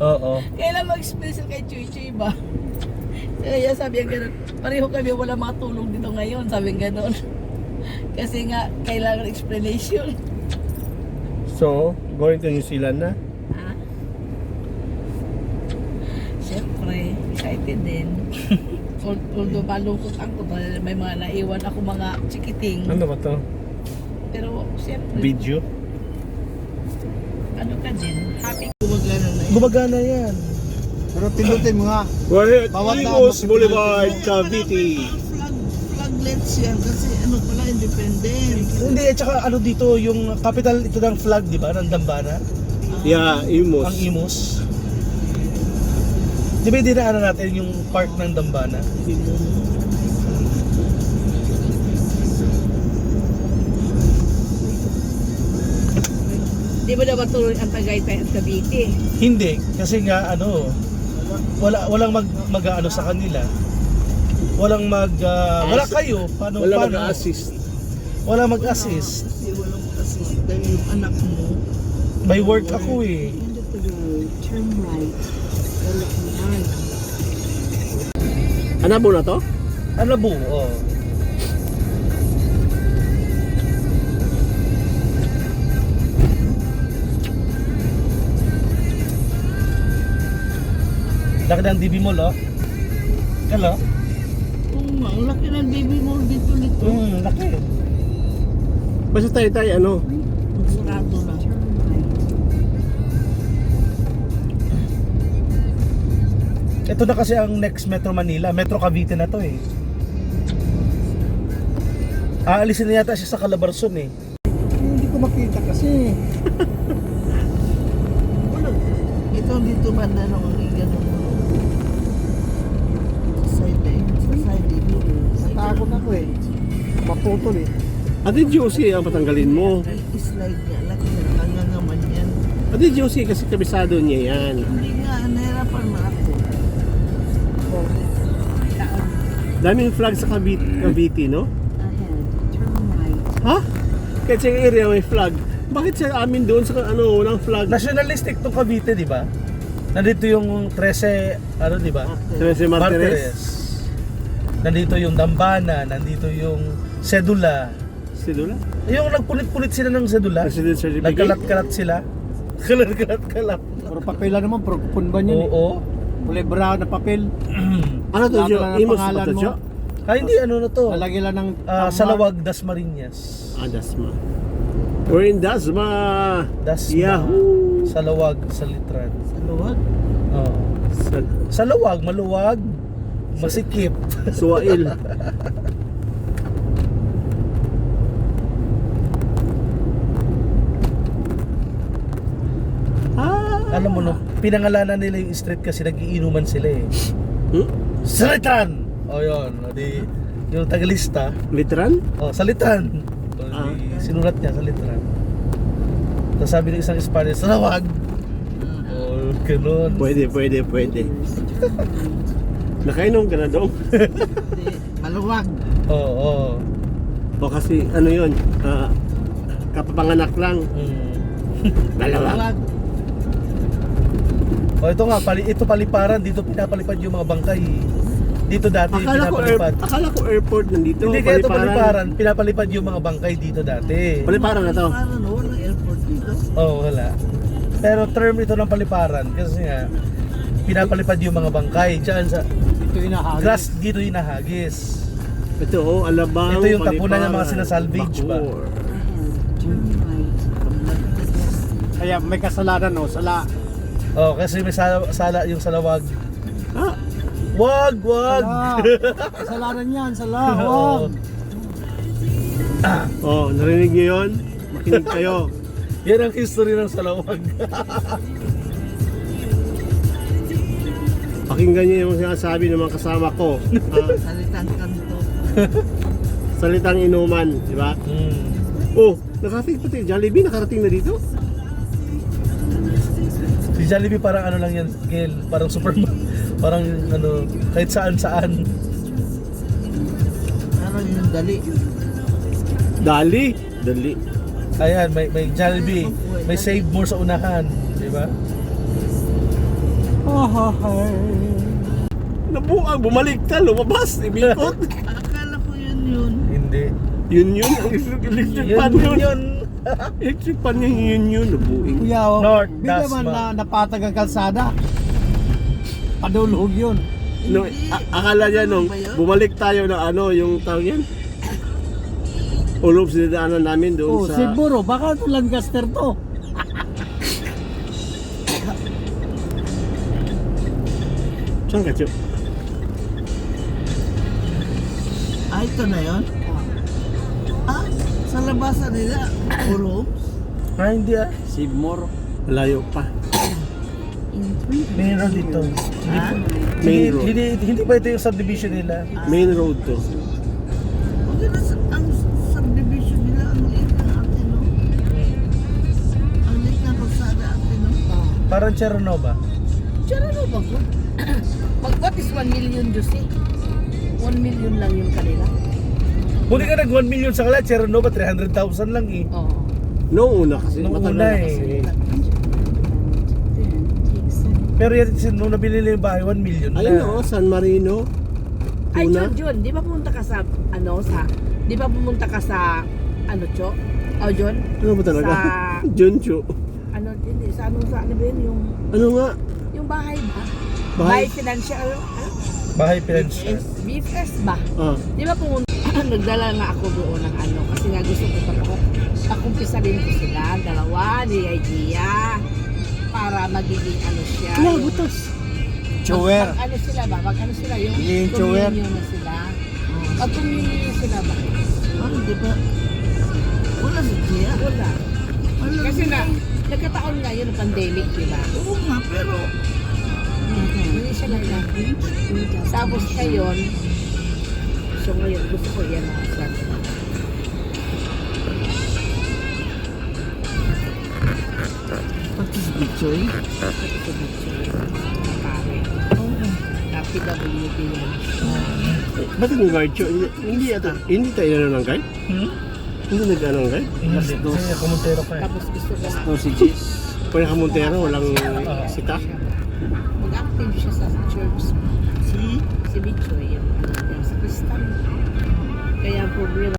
Oo. Kailan mag-special kay Chuy Chuy ba? Kaya sabi niya gano'n, pareho kami wala makatulong dito ngayon, sabi niya gano'n. Kasi nga, kailangan explanation. So, going to New Zealand na? Ah? Siyempre, excited din. Although malungkot ako, may mga naiwan ako mga chikiting. Ano ba to? Pero siyempre, Video? ano ka din, happy gumagana na yun. Gumagana yan. Pero pindutin mo nga. Wahid Bawat Imos daan, Boulevard, Cavite. Flaglets yan kasi ano pala, independent. Hindi, at saka ano dito, yung capital ito ng flag, di ba? Ng Dambana. Yeah, Imos. Ang Imus. Di ba dinaanan natin yung park ng Dambana? Di ba daw tuloy ang Tagaytay at Cavite? Hindi, kasi nga ano, walang mag-ano sa kanila. Walang wala kayo. Paano? Wala paano? mag-assist. Wala mag-assist. Kasi walang assist dahil yung anak mo. May work ako eh. End of the road, turn right. Wala yan. Anabo na to? Ano po? Oh. Laki ng DB Mall, oh. Hello? Oo nga, ang laki ng baby mo dito. Laki. Basta tayo ano? Sarado na. Ito na kasi ang next Metro Manila. Metro Cavite na to eh. Aalisin na yata siya sa Calabarzon eh. Hindi ko makita kasi. Wala. Ito dito banda ng ganun. Sa side eh. Sa side dito. Natakot ako eh. Maputol eh. Ate Josie ang patanggalin mo. Slide niya. Laki na nangangaman yan. Ate Josie kasi kabisado niya yan. Hindi nga, nahirapan mo ako. Daming flag sa Cavite, no? Ahead, turn right. Ha? Kahit sa area may flag. Bakit sa amin doon sa ano, walang flag? Nationalistic tong Cavite, di ba? Nandito yung 13, ano di ba? Trece Martires. Nandito yung Dambana, nandito yung Sedula. Sidula? Yung nagpunit-punit sila ng Sedula. Resident certificate? Nagkalat-kalat sila. Kalat-kalat. Puro papel lang naman. Puro kupon ba niyan eh. Oo. Kulay brown na papel. Ano to, Lahat Jo? lang ng Imos ba pangalan to, mo. Jo? Hindi, ano na to? Lalagyan lang ng Salawag, Dasmariñas. Ah, Dasma. We're in Dasma. Dasma. Yahoo! Salawag, Salitran. Sa luwag. Oo. Salawag, maluwag, masikip. Suwail. Alam mo no, pinangalanan nila yung street kasi nagiinuman sila eh. Hmm? Salitan! O yun, o di, yung tagalista, Litran? o salitan. O Ah. di, sinulat niya, salitan. Tapos sabi ng isang Spanish, salawag! O, ganun. Pwede. Nakainom ka na doon? Hindi, maluwag. Oo. O kasi ano yun, kapapanganak lang. Dalawa. Maluwag. O ito nga, ito paliparan, dito pinapalipad yung mga bangkay. Dito dati pinapalipad. Akala ko airport nandito. Hindi kaya ito paliparan, pinapalipad yung mga bangkay dito dati. Paliparan na to. Parang wala airport dito. Oo, wala. Pero term ito ng paliparan kasi nga pinapalipad yung mga bangkay diyan sa Ito inahagis. grass dito hinahagis. Ito Alabang. Ito yung tapunan ng mga sinasalvage ba? Bacoor. Ahead, turn right. Kaya may kasalanan no. Sala. Oh, kasi may sala yung salawag. Ah, Wag. Sala. Kasalanan yan. Sala. Oo. Wag. oh, narinig niyo yun? Makinig kayo. Yan ang history ng salawag. Pakinggan niyo yung sinasabi ng mga kasama ko. Salitan kanto. Salitang inuman, di ba? Oh, nakarating pati Jollibee, nakarating na dito? Si Jollibee parang ano lang yan, Gil, parang Superman. Parang ano, kahit saan. Parang yung dali. Dali. Ayan, may Jollibee, may Save More sa unahan, di ba? Nabuang, bumalik ka, lumabas, imikot. Akala ko yun. Hindi. Yun, ang electric pan yun. Electric pan yun, nabuing. Kuya, North, bigla Dasma. man na napatag ang kalsada. Padulog yun. No, akala niya nung bumalik tayo ng ano, yung tawag yan. Ulob sinadaanan namin doon Oh, sa... siguro, baka ito Lancaster to. Saan ka, Chip? Ito na yun? Sa labasan nila, ulo. Hindi ah. Sigmore. Malayo pa. Main road dito. Main road. Hindi pa ito yung subdivision nila. Main road to. Okay na ang subdivision nila, ang liit ng atin, no? Ang liit ng kalsada atin, no? Parang Chernoba. Tsara no ba ko? What is 1 million, Josie? 1 million lang yung kanila. Huli ka nag 1 million sa kala, Chernoba 300,000 lang eh. Oo. Noong una kasi. Nung matagal una na eh. kasi. Pero yan, nung nabili nila yung bahay, 1 million na. Ayun o, San Marino. Ay, Una. John, di ba pumunta ka sa, di ba pumunta ka sa, Cho? John? Ano ba talaga? Sa- Juncho. Hindi, sa ano ba yun, Ano nga? yung bahay ba? Bahay? Financial, Bahay financial. BFS ba? Ah. Di ba pumunta, nagdala nga ako doon ng kasi nga gusto ko pakumpisa din ko sila, dalawa, ni Gia, para magiging siya. Wala, yung- butas. Chower. Mag sila ba? Mag sila yung Yung chower. communion na sila. Pag communion sila ba? Di ba? Wala si Gia. Wala. Kasi nagkataon nga yun ang pandemic, di ba? Oo nga, pero hindi siya nagkakaroon. Tapos ngayon, so ngayon gusto ko yan sa pati sa Bichoy? Pati sa Bichoy. Pare. Oo. PWD yan. Ba't yung guard show? Hindi tayo ano ng guard? Hindi nag-ano ng guard? Hindi, kasi kumontero pa eh. Tapos gusto ko No, si Jis. Pwede ka Montero, walang sita? mag-active siya sa church. Si Bichoy yan. Sa Kristan. Kaya ang problema